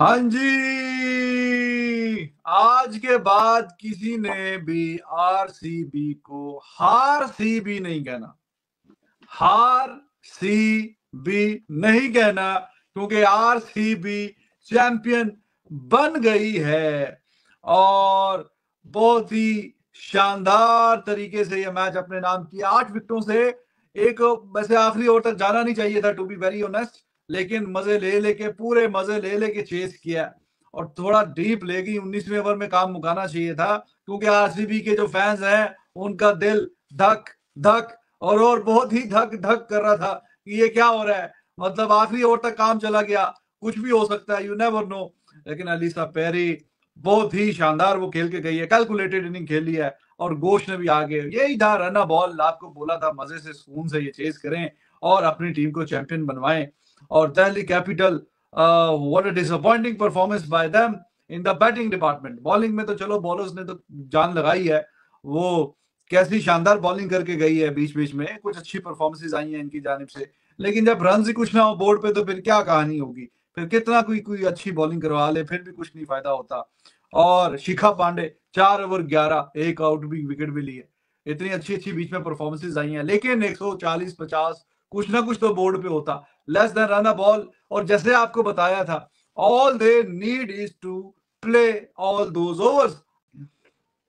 हाँ जी। आज के बाद किसी ने भी आरसीबी को हार सी भी नहीं कहना। हार सी बी नहीं कहना, क्योंकि आरसीबी चैंपियन बन गई है और बहुत ही शानदार तरीके से यह मैच अपने नाम किया 8 विकेटों से। एक वैसे आखिरी ओवर तक जाना नहीं चाहिए था, टू बी वेरी ऑनेस्ट, लेकिन मजे ले लेके पूरे मजे ले लेके चेस किया और थोड़ा डीप लेगी 19वें ओवर में काम मुकाना चाहिए था, क्योंकि आरसीबी के जो फैंस हैं उनका दिल धक धक और बहुत ही धक धक कर रहा था कि ये क्या हो रहा है। मतलब आखिरी ओवर तक काम चला गया, कुछ भी हो सकता है, यू नेवर नो। लेकिन अलीसा पेरी बहुत ही शानदार वो खेल के गई है, कैलकुलेटेड इनिंग खेली है और घोष ने भी आगे यही था रन बॉल, आपको बोला था मजे से सुकून से ये चेज करें और अपनी टीम को चैंपियन बनवाएं। और Delhi capital, what a disappointing performance by them in the batting department. Bowling में तो चलो बॉलर्स ने तो जान लगाई है, वो कैसी शानदार बॉलिंग करके गई है, बीच बीच में कुछ अच्छी परफॉर्मेंसेज आई हैं इनकी जानिब से। लेकिन जब रन ही कुछ ना हो बोर्ड पे तो फिर क्या कहानी होगी, फिर कितना कोई कोई अच्छी बॉलिंग करवा ले फिर भी कुछ नहीं फायदा होता। और शिखा पांडे 4 ओवर 11, एक आउट भी विकेट भी लिए, इतनी अच्छी अच्छी बीच में परफॉर्मेंसेज आई हैं, लेकिन 140-50 कुछ ना कुछ तो बोर्ड पे होता, less than run a ball. और जैसे आपको बताया था, all they need is to play all those overs.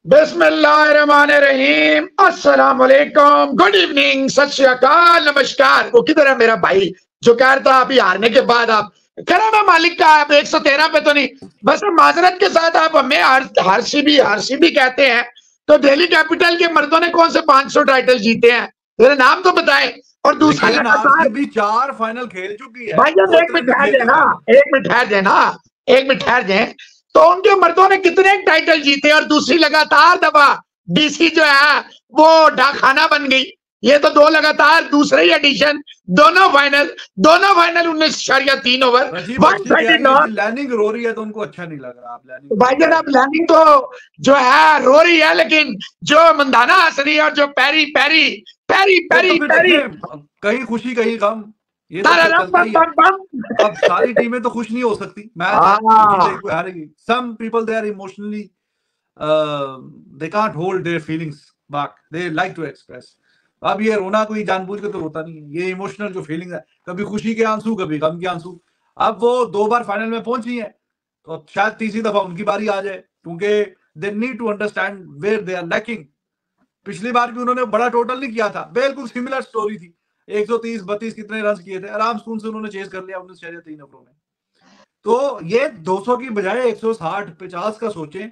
बिस्मिल्लाहिर्रहमानिर्रहीम, अस्सलाम वालेकुम, गुड इवनिंग, सत श्री अकाल, नमस्कार। वो किधर है मेरा भाई जो कह रहा था अभी हारने के बाद आप कह रहे मैं मालिक का आप 113 पे तो नहीं, बस माजरत के साथ आप हमें आरसीबी कहते हैं। तो दिल्ली कैपिटल के मर्दों ने कौन से 500 टाइटल जीते हैं, मेरे नाम तो बताएं। और दूसरा लेकिन लगातार आरसीबी 4 फाइनल खेल चुकी है, भाई जब वो एक इतने मिनट नहीं ठहर खेल जाए के ना, फाइनल। एक मिनट ठहर जाए ना, एक मिनट ठहर जाए। तो उनके मर्दों ने कितने टाइटल जीते और दूसरी लगातार दफा डीसी जो है वो डाकखाना बन गई। ये तो 2 लगातार दूसरे ही एडिशन, दोनों फाइनल 19.3 ओवर रजीब बख्शी 130 कहेंगे नॉट। कि लैनिंग रो रही है तो उनको अच्छा नहीं लग रहा, आप लैनिंग तो को भाई देख जनाब रहे लैंडिंग तो जो है रो रही है, लेकिन जो मंदाना हंस रही है और जो पैरी पैरी पैरी हैं। तो पैरी फिर पैरी देखें, कहीं खुशी कहीं गम, ये तो तारा चलता ही है। बम बम अब सारी टीमें तो खुश नहीं हो सकती, मैच है कोई जीतेगी हाँ। कोई हारेगी। Some people they are emotionally, they can't hold their feelings back, they like to express. अब ये रोना कोई जानबूझ के तो होता नहीं है, ये इमोशनल जो फीलिंग है, कभी खुशी के आंसू कभी गम के आंसू। अब वो 2 बार फाइनल में पहुंची है, तो अब शायद तीसरी दफा उनकी बारी आ जाए, क्योंकि they need to understand where they are lacking. पिछली बार भी उन्होंने बड़ा टोटल नहीं किया था, बिल्कुल सिमिलर स्टोरी थी, 130-32 कितने रन किए थे, आराम से उन्होंने चेस कर लिया 19 ओवरों में। तो ये 200 की बजाय 160-50 का सोचें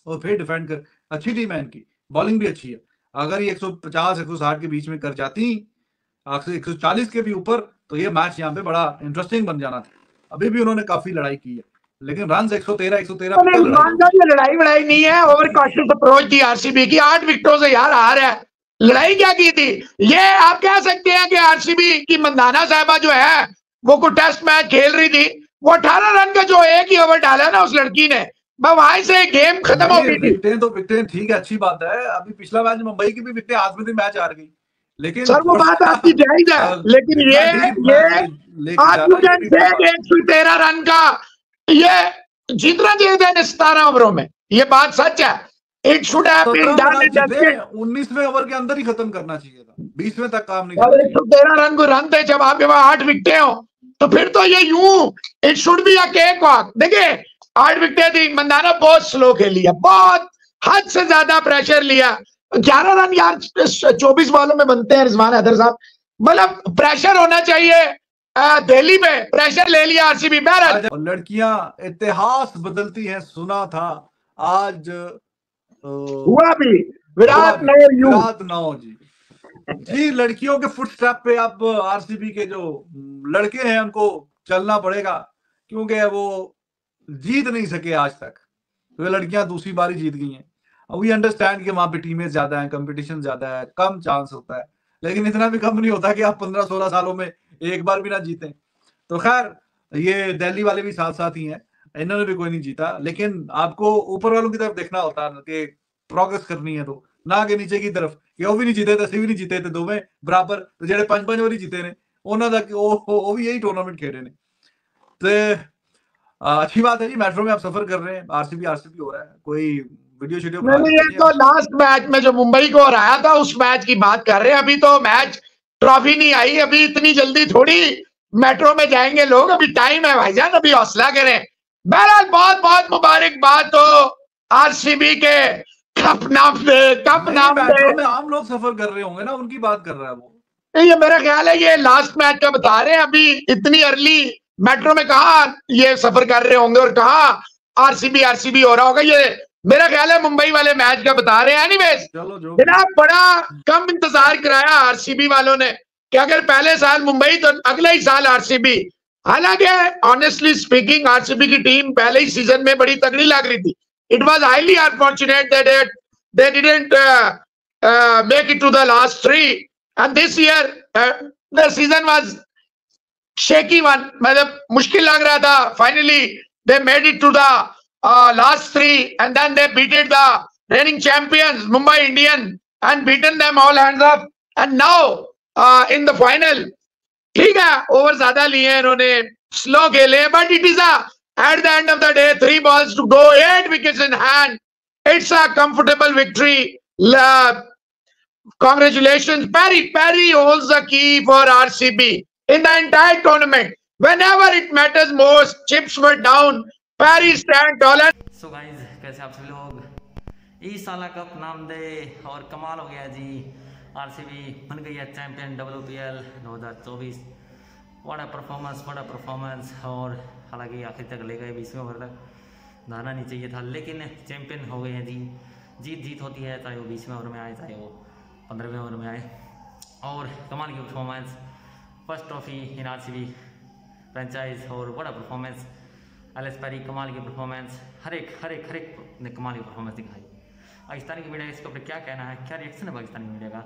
और फिर डिफेंड कर। अच्छी टीम है इनकी, बॉलिंग भी अच्छी है। अगर ये 150-160 के बीच में कर जाती, 140 के भी ऊपर, तो ये मैच यहाँ पे बड़ा इंटरेस्टिंग बन जाना था। अभी भी उन्होंने काफी लड़ाई की है, लेकिन रन 113 पे लड़ाई होगी। ये लड़ाई वड़ाई नहीं है, ओवर कॉशियस अप्रोच थी आरसीबी की। 8 विकेटों से यार हार है, लड़ाई क्या की थी। ये आप कह सकते हैं कि आरसीबी की मंदाना साहबा जो है वो को टेस्ट मैच खेल रही थी, वो 18 रन का जो एक ही ओवर डाला ना उस लड़की ने, वहां से गेम खत्म हो नहीं, गई थी। विकेटें तो विकेटें ठीक है, अच्छी बात है। अभी पिछला मैच मुंबई की भी विकेटें आज में मैच हार गई, लेकिन सर वो बात थोड़ा आपकी जायज है, लेकिन इतना डीप मैच ये लेके आप यू जाना ये कैन भी से बड़ी बात। 113 रन का ये जीतना चाहिए था 17 ओवरों में, ये बात सच है। इट शुड हैव बीन 17 में डन आप इन जीते, जस्ट 19वें ओवर के अंदर ही खत्म करना चाहिए था, 20वें तक काम नहीं और देना चाहिए। 113 रन को रन थे जब आपके पास 8 विकेटें हो, तो फिर तो ये यूं it should be a cake walk. देखिए 8 विकेटें थी, मंदाना बहुत स्लो खेली है, बहुत हद से ज्यादा प्रेशर लिया। 11 रन यार 24 बॉलों में बनते हैं रिजवान हैदर साहब, मतलब प्रेशर होना चाहिए। दिल्ली में प्रेशर ले लिया आरसीबी। आज और लड़कियां इतिहास बदलती हैं सुना था, आज हुआ भी हुआ विराट भी नो यू। विराट नौ जी। जी, लड़कियों के फुटस्टेप पे अब आरसीबी के जो लड़के हैं उनको चलना पड़ेगा, क्योंकि वो जीत नहीं सके आज तक। तो ये लड़कियां दूसरी बारी जीत गई हैं। वी अंडरस्टैंड कि वहां पे टीमें ज्यादा हैं, कंपटीशन ज्यादा है, कम चांस होता है, लेकिन इतना भी कम नहीं होता कि आप 15-16 सालों में एक बार भी ना जीतें। तो खैर, ये दिल्ली वाले भी साथ साथ ही हैं, इन्होंने भी कोई नहीं जीता, लेकिन आपको ऊपर वालों की तरफ देखना होता है कि प्रोग्रेस करनी है, तो ना आगे नीचे की तरफ कि वो भी नहीं जीते थे, ਅਸੀਂ भी नहीं जीते थे, दोवें बराबर। तो ਜਿਹੜੇ 5-5 ਵਾਰੀ जीते ने, ਉਹਨਾਂ ਦਾ ਉਹ ਵੀ यही टूर्नामेंट खेले ने। ਤੇ अच्छी बात है जी, मेट्रो में आप सफर कर रहे हैं, आरसीबी आरसीबी हो रहा है, कोई वीडियो शीडियो बना नहीं, के ये तो लास्ट मैच में जो मुंबई को हराया था उस मैच की बात कर रहे हैं। अभी तो मैच ट्रॉफी नहीं आई, अभी इतनी जल्दी थोड़ी मेट्रो में जाएंगे लोग, अभी टाइम है भाईजान, अभी हौसला करें। बहरहाल बहुत बहुत मुबारकबाद हो आरसीबी के, कप नाम दे, कप नहीं, नाम दे। मेट्रो में आम लोग सफर कर रहे होंगे ना, उनकी बात कर रहा है वो। ये मेरा ख्याल है ये लास्ट मैच का बता रहे हैं, अभी इतनी अर्ली मेट्रो में कहा ये सफर कर रहे होंगे और कहा आरसीबी आरसीबी हो रहा होगा, ये मेरा ख्याल है मुंबई वाले मैच का बता रहे हैं। एनीवेज चलो जो जनाब, बड़ा कम इंतजार कराया आरसीबी वालों ने कि अगर पहले साल मुंबई तो अगले ही साल आरसीबी। हालांकि ऑनेस्टली स्पीकिंग आरसीबी की टीम पहले ही सीजन में बड़ी तगड़ी लग रही थी। It was highly unfortunate that they didn't make it to the last three, and this year the season was shaky one, मतलब मुश्किल लग रहा था। Finally they made it to the last three, and then they beated the reigning champions Mumbai Indian and beaten them all hands up, and now in the final, ठीक है over ज्यादा लिए इन्होंने, स्लो खेले, but it is at the end of the day 3 balls to go, 8 wickets in hand, it's a comfortable victory. Congratulations, Perry holds the key for RCB in the entire tournament. Whenever it matters most, chips were down, Perry stand tall. So guys, कैसे आप सभी लोग। इस साल cup नाम दे और कमाल हो गया जी, आरसीबी बन गई है champion WPL 2024। What a performance. और हालांकि आखिर तक ले गए, 20वें ओवर तक जाना नहीं चाहिए था, लेकिन चैंपियन हो गए हैं जी। जीत होती है, चाहे वो 20वें ओवर में आए, चाहे वो 15वें ओवर में आए। और कमाल की performance, first trophy in RCB franchise, और what a performance. Ellyse Perry कमाल की परफॉर्मेंस, हर एक ने कमाल की परफॉर्मेंस दिखाई। पाकिस्तानी की मीडिया इसके ऊपर क्या कहना है, क्या रिएक्शन है पाकिस्तानी मीडिया का,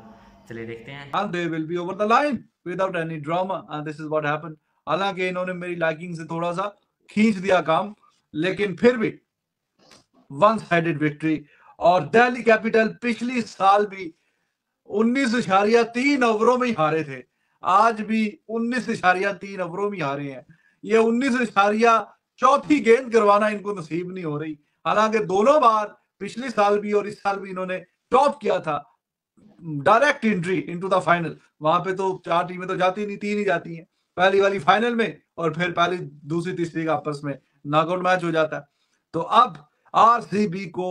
चलिए देखते हैं। and they will be over the line without any drama, and this is what happened. हालांकि इन्होंने मेरी लाइकिंग से थोड़ा सा खींच दिया काम, लेकिन फिर भी वन साइडेड विक्ट्री। और दिल्ली कैपिटल पिछली साल भी 19.3 ओवरों में ही हारे थे, आज भी 19.3 ओवरों में हारे हैं। ये 19 चौथी गेंद करवाना इनको नसीब नहीं हो रही। हालांकि दोनों बार, पिछले साल भी और इस साल भी, इन्होंने टॉप किया था direct entry into the final. वहां पे तो 4 टीमें तो जाती नहीं, 3 ही जाती हैं, पहली वाली फाइनल में और फिर पहली दूसरी तीसरी का आपस में नॉकआउट मैच हो जाता है। तो अब आरसीबी को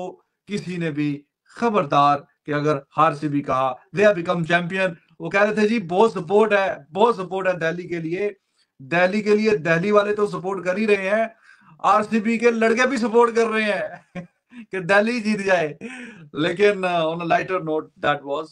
किसी ने भी खबरदार कि अगर आरसीबी कहा दे हैव बिकम चैंपियन, वो कह रहे थे जी बहुत सपोर्ट है दिल्ली के लिए। दिल्ली वाले तो सपोर्ट कर ही रहे हैं, आरसीबी के लड़के भी सपोर्ट कर रहे हैं कि दिल्ली जीत जाए। लेकिन on a lighter note, that was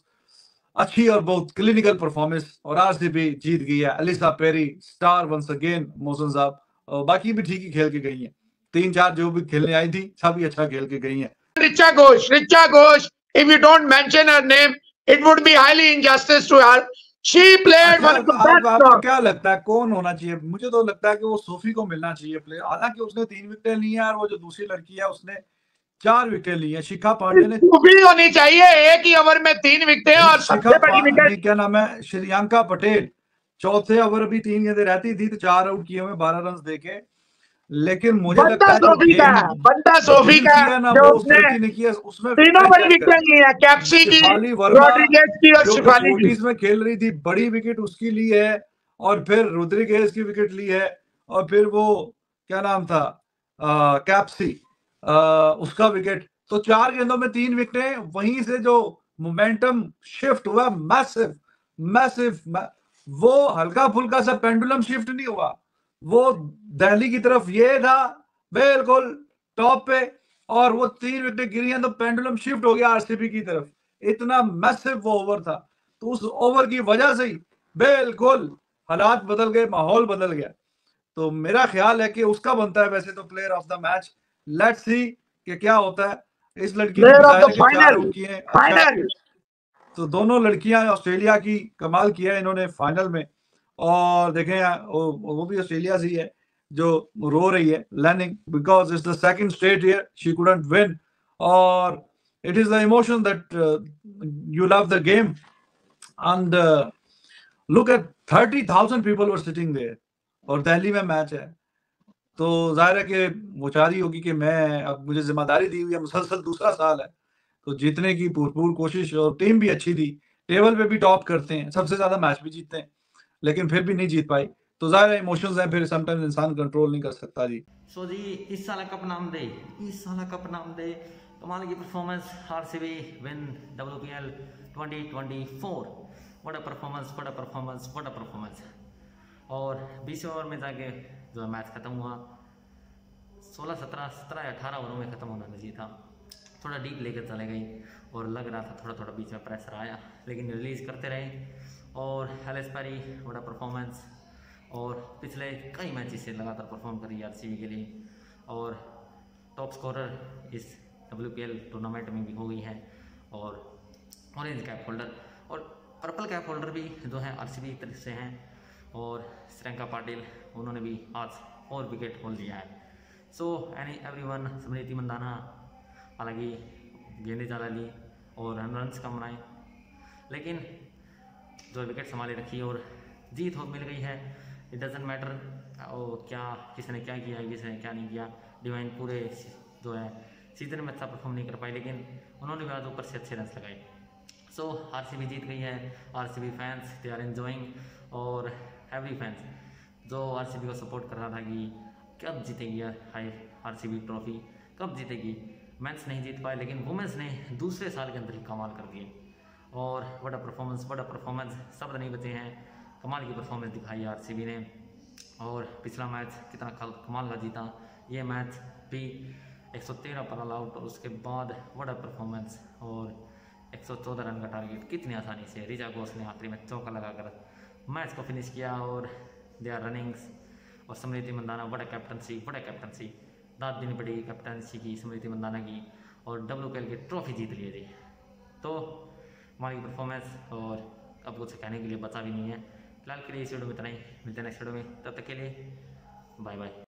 अच्छी और बहुत क्लिनिकल परफॉर्मेंस, और आरसीबी जीत गई है। Ellyse Perry star once again, Mohsin साहब, और बाकी भी ठीक ही खेल के गई हैं, 3-4 जो भी खेलने आई थी सभी अच्छा खेल के गई हैं। Richa Ghosh, if you don't mention her name, it would be highly injustice to her. She played one of the best. आपको क्या लगता है कौन होना चाहिए? मुझे तो लगता है कि वो सोफी को मिलना चाहिए प्लेयर। हालांकि उसने 3 विकेट ली है, और वो जो दूसरी लड़की है उसने 4 विकेट ली है। शिखा पांडे ने भी होनी चाहिए, एक ही ओवर में 3 विकेटें, और सबसे बड़ी विकेट क्या नाम है, श्रेयांका पटेल, चौथे ओवर भी 3 गेंदें रहती थी तो 4 आउट किए हुए, 12 रन देके। लेकिन मुझे लगता है बंदा सोफी का जो उसने किया उसमें तीनों बड़ी विकेट ली है, कैप्सी की, रोड्रिगेज की और शिफाली की। में खेल रही थी, बड़ी विकेट उसकी ली है, और फिर रोड्रिगेज की विकेट ली है, और फिर वो क्या नाम था, कैप्सी, उसका विकेट। तो 4 गेंदों में 3 विकेटें, वहीं से जो मोमेंटम शिफ्ट हुआ मैसिव, वो हल्का फुल्का सा पेंडुलम शिफ्ट नहीं हुआ, वो दिल्ली की तरफ ये था बिल्कुल टॉप पे, और वो 3 विकेट गिरी हैं तो पेंडुलम शिफ्ट हो गया आरसीबी की तरफ। इतना मैसिव वो ओवर था, तो उस ओवर की वजह से ही बिल्कुल हालात बदल गए, माहौल बदल गया। तो मेरा ख्याल है कि उसका बनता है वैसे तो player of the match. Let's see कि क्या होता है। इस लड़की फाइनल, तो दोनों लड़कियां ऑस्ट्रेलिया की कमाल किया इन्होंने फाइनल में। और देखें वो भी ऑस्ट्रेलिया से ही है जो रो रही है, landing, because it's the second straight year she couldn't win, और it is the emotion that you love the game. And look at 30,000 people were sitting there, और दिल्ली में मैच है, तो ज़ाहिर है कि वो चाह रही होगी कि मैं, अब मुझे ज़िम्मेदारी दी हुई है, मुसलसल दूसरा साल है, तो जीतने की भरपूर कोशिश, और टीम भी अच्छी थी, टेबल पे भी टॉप करते हैं, सबसे ज़्यादा मैच भी जीतते हैं, लेकिन फिर भी नहीं जीत पाई। तो ज़ाहिर है इमोशंस हैं, फिर समटाइम्स इंसान कंट्रोल नहीं कर सकता जी। सो जी इस साल कप नाम दे, इस साल कप नाम दे कमाल की performance, RCB win WPL 2024। What a performance, what a performance, what a performance. और 20 ओवर में जाके जो मैच ख़त्म हुआ, 16, 17, 17 या 18 ओवरों में ख़त्म होना चाहिए था। थोड़ा डीप लेकर चले गई और लग रहा था थोड़ा थोड़ा बीच में प्रेशर आया, लेकिन रिलीज़ करते रहे। और एलिस पेरी बड़ा परफॉर्मेंस, और पिछले कई मैचेस से लगातार परफॉर्म करी आरसीबी के लिए, और टॉप स्कोरर इस WPL टूर्नामेंट में भी हो गई है, और ऑरेंज कैप होल्डर और पर्पल कैप होल्डर भी जो है आरसीबी तरफ से हैं। और श्रेयंका पाटिल, उन्होंने भी आज और विकेट खोल दिया है। सो एवरीवन, स्मृति मंदाना हालांकि गेंदें ज़्यादा ली और रन्स कम बनाए, लेकिन जो विकेट संभाले रखी और जीत हो मिल गई है। इट डजेंट मैटर और क्या किसी ने क्या किया, किसी ने क्या नहीं किया। डिवाइन पूरे जो है सीजन में अच्छा परफॉर्म नहीं कर पाए, लेकिन उन्होंने भी आज ऊपर से अच्छे रन्स लगाए। सो आरसीबी जीत गई है। RCB fans they are enjoying, और एवरी फैंस जो आरसीबी को सपोर्ट कर रहा था कि कब जीतेगी हाई आरसीबी ट्रॉफी, कब जीतेगी। मेंस नहीं जीत पाए, लेकिन वुमेंस ने दूसरे साल के अंदर ही कमाल कर दिए। और बड़ा परफॉर्मेंस, बड़ा परफॉर्मेंस, शब्द नहीं बचे हैं। कमाल की परफॉर्मेंस दिखाई आरसीबी ने। और पिछला मैच कितना कमाल का जीता, ये मैच भी 113 पर ऑल आउट, और उसके बाद बड़ा परफॉर्मेंस और 114 रन का टारगेट कितनी आसानी से रिचा घोष ने आखिरी में चौका लगाकर मैच को फिनिश किया। और दे आर रनिंग्स, और स्मृति मंदाना बड़ा कैप्टनसी, बड़ा कैप्टनसी, दाद देनी पड़ी कैप्टनसी की स्मृति मंदाना की, और WPL की ट्रॉफी जीत ली थी। तो हमारी परफॉर्मेंस और अब कुछ कहने के लिए बचा भी नहीं है। फिलहाल के लिए इस वीडियो में इतना ही, मिलते हैं नेक्स्ट वीडियो में, तब तक के लिए बाय बाय।